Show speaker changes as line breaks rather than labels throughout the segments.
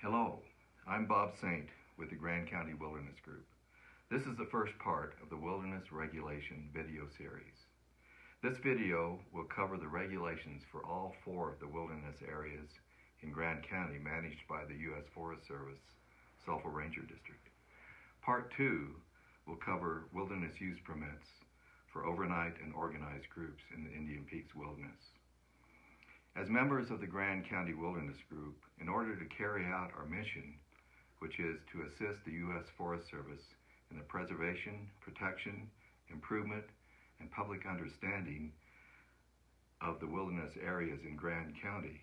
Hello, I'm Bob Saint with the Grand County Wilderness Group. This is the first part of the Wilderness Regulation video series. This video will cover the regulations for all 4 of the wilderness areas in Grand County managed by the U.S. Forest Service Sulphur Ranger District. Part 2 will cover wilderness use permits for overnight and organized groups in the Indian Peaks Wilderness. As members of the Grand County Wilderness Group, in order to carry out our mission, which is to assist the U.S. Forest Service in the preservation, protection, improvement, and public understanding of the wilderness areas in Grand County,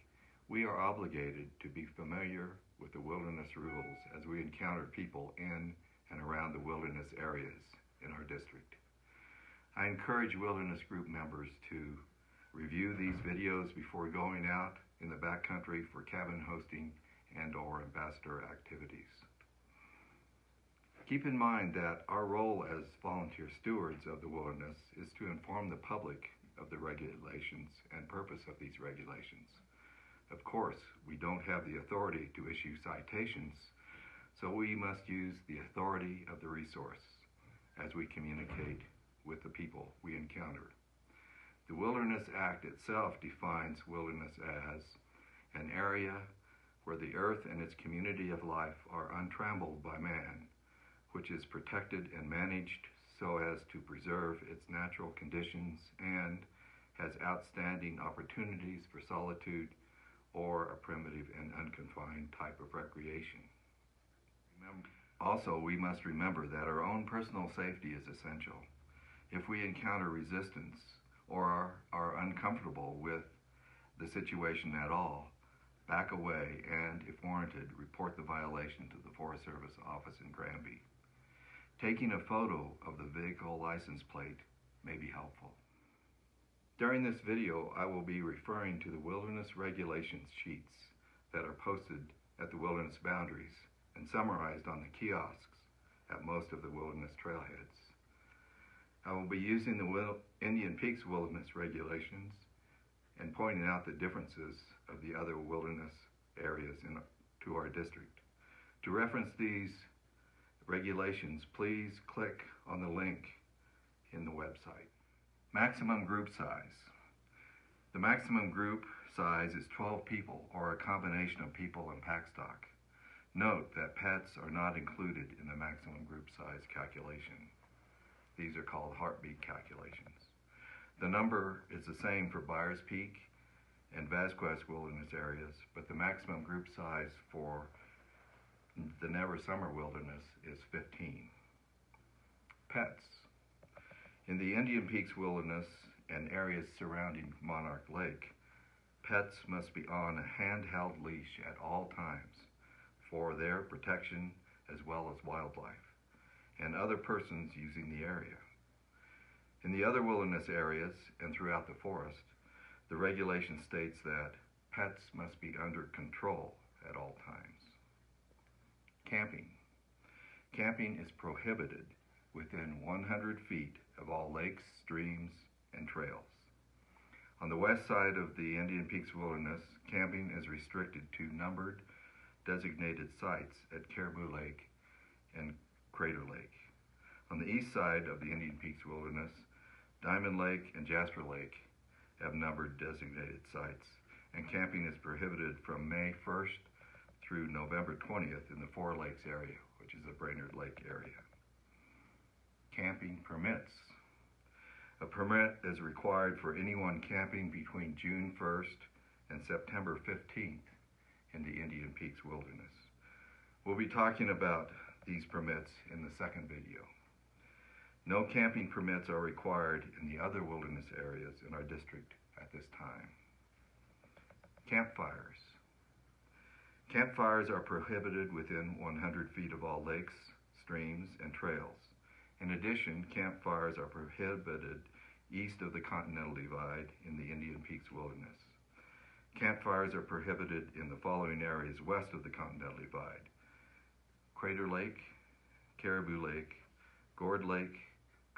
we are obligated to be familiar with the wilderness rules as we encounter people in and around the wilderness areas in our district. I encourage Wilderness Group members to review these videos before going out in the backcountry for cabin hosting and/or ambassador activities. Keep in mind that our role as volunteer stewards of the wilderness is to inform the public of the regulations and purpose of these regulations. Of course, we don't have the authority to issue citations, so we must use the authority of the resource as we communicate with the people we encounter. The Wilderness Act itself defines wilderness as an area where the earth and its community of life are untrammeled by man, which is protected and managed so as to preserve its natural conditions and has outstanding opportunities for solitude or a primitive and unconfined type of recreation. Also, we must remember that our own personal safety is essential. If we encounter resistance or are uncomfortable with the situation at all, back away and, if warranted, report the violation to the Forest Service office in Granby. Taking a photo of the vehicle license plate may be helpful. During this video, I will be referring to the wilderness regulations sheets that are posted at the wilderness boundaries and summarized on the kiosks at most of the wilderness trailheads. I will be using the Indian Peaks Wilderness regulations and pointing out the differences of the other wilderness areas to our district. To reference these regulations, please click on the link in the website. Maximum group size. The maximum group size is 12 people or a combination of people and pack stock. Note that pets are not included in the maximum group size calculation. These are called heartbeat calculations. The number is the same for Byers Peak and Vasquez wilderness areas, but the maximum group size for the Never Summer Wilderness is 15. Pets. In the Indian Peaks Wilderness and areas surrounding Monarch Lake, pets must be on a handheld leash at all times for their protection as well as wildlife and other persons using the area. In the other wilderness areas and throughout the forest, the regulation states that pets must be under control at all times. Camping. Camping is prohibited within 100 feet of all lakes, streams, and trails. On the west side of the Indian Peaks Wilderness, camping is restricted to numbered designated sites at Caribou Lake and Crater Lake. On the east side of the Indian Peaks Wilderness, Diamond Lake and Jasper Lake have numbered designated sites, and camping is prohibited from May 1st through November 20th in the Four Lakes area, which is the Brainerd Lake area. Camping permits. A permit is required for anyone camping between June 1st and September 15th in the Indian Peaks Wilderness. We'll be talking about these permits in the second video. No camping permits are required in the other wilderness areas in our district at this time. Campfires. Campfires are prohibited within 100 feet of all lakes, streams, and trails. In addition, campfires are prohibited east of the Continental Divide in the Indian Peaks Wilderness. Campfires are prohibited in the following areas west of the Continental Divide: Crater Lake, Caribou Lake, Gourd Lake,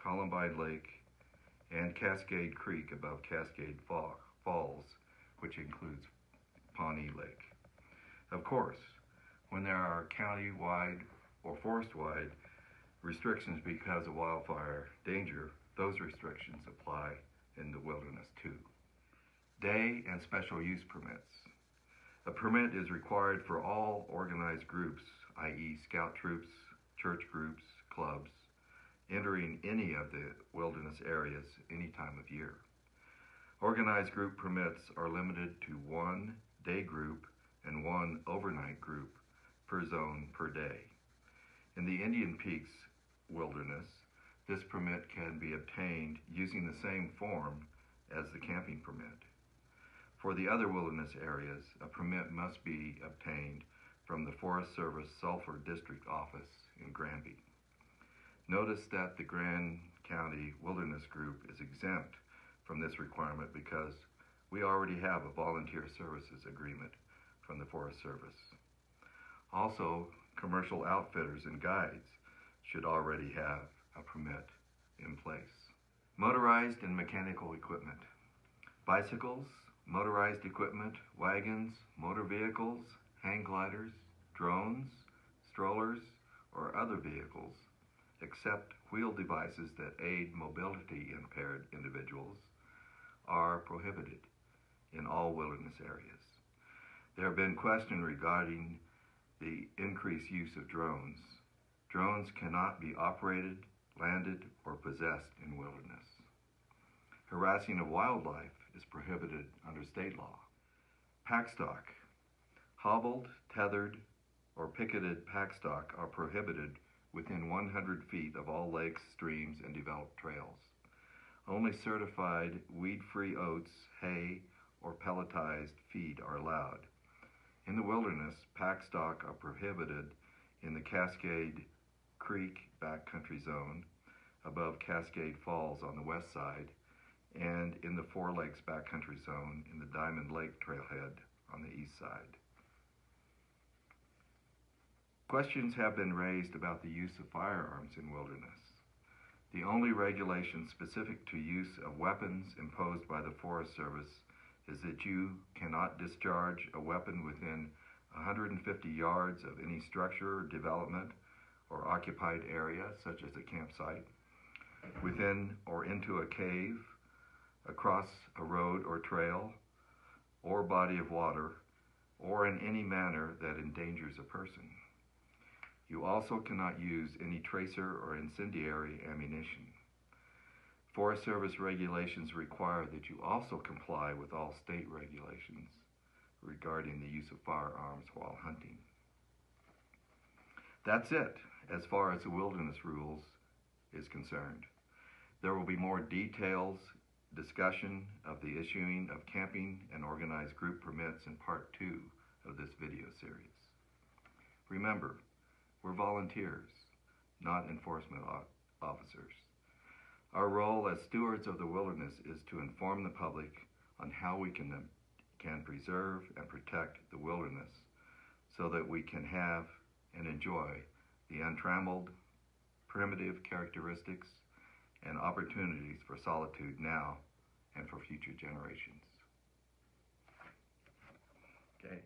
Columbine Lake, and Cascade Creek above Cascade Falls, which includes Pawnee Lake. Of course, When there are county-wide or forest-wide restrictions because of wildfire danger, those restrictions apply in the wilderness too. Day and special use permits. A permit is required for all organized groups, i.e. scout troops, church groups, clubs, entering any of the wilderness areas any time of year. Organized group permits are limited to one day group and one overnight group per zone per day. In the Indian Peaks wilderness, this permit can be obtained using the same form as the camping permit. For the other wilderness areas, a permit must be obtained from the Forest Service Sulphur District office in Granby. Notice that the Grand County Wilderness Group is exempt from this requirement because we already have a volunteer services agreement from the Forest Service. Also, commercial outfitters and guides should already have a permit in place. Motorized and mechanical equipment. Bicycles, motorized equipment, wagons, motor vehicles, hang gliders, drones, strollers, or other vehicles, except wheel devices that aid mobility impaired individuals, are prohibited in all wilderness areas. There have been questions regarding the increased use of drones. Drones cannot be operated, landed, or possessed in wilderness. Harassing of wildlife is prohibited under state law. Pack stock. Hobbled, tethered, or picketed pack stock are prohibited within 100 feet of all lakes, streams, and developed trails. Only certified weed-free oats, hay, or pelletized feed are allowed. In the wilderness, pack stock are prohibited in the Cascade Creek backcountry zone, above Cascade Falls on the west side, and in the Four Lakes backcountry zone in the Diamond Lake trailhead on the east side. Questions have been raised about the use of firearms in wilderness. The only regulation specific to use of weapons imposed by the Forest Service is that you cannot discharge a weapon within 150 yards of any structure, development, or occupied area, such as a campsite, within or into a cave, across a road or trail, or body of water, or in any manner that endangers a person. You also cannot use any tracer or incendiary ammunition. Forest Service regulations require that you also comply with all state regulations regarding the use of firearms while hunting. That's it as far as the wilderness rules is concerned. There will be more details, discussion of the issuing of camping and organized group permits in part 2 of this video series. Remember, we're volunteers, not enforcement officers. Our role as stewards of the wilderness is to inform the public on how we can preserve and protect the wilderness so that we can have and enjoy the untrammeled, primitive characteristics and opportunities for solitude now and for future generations. Okay.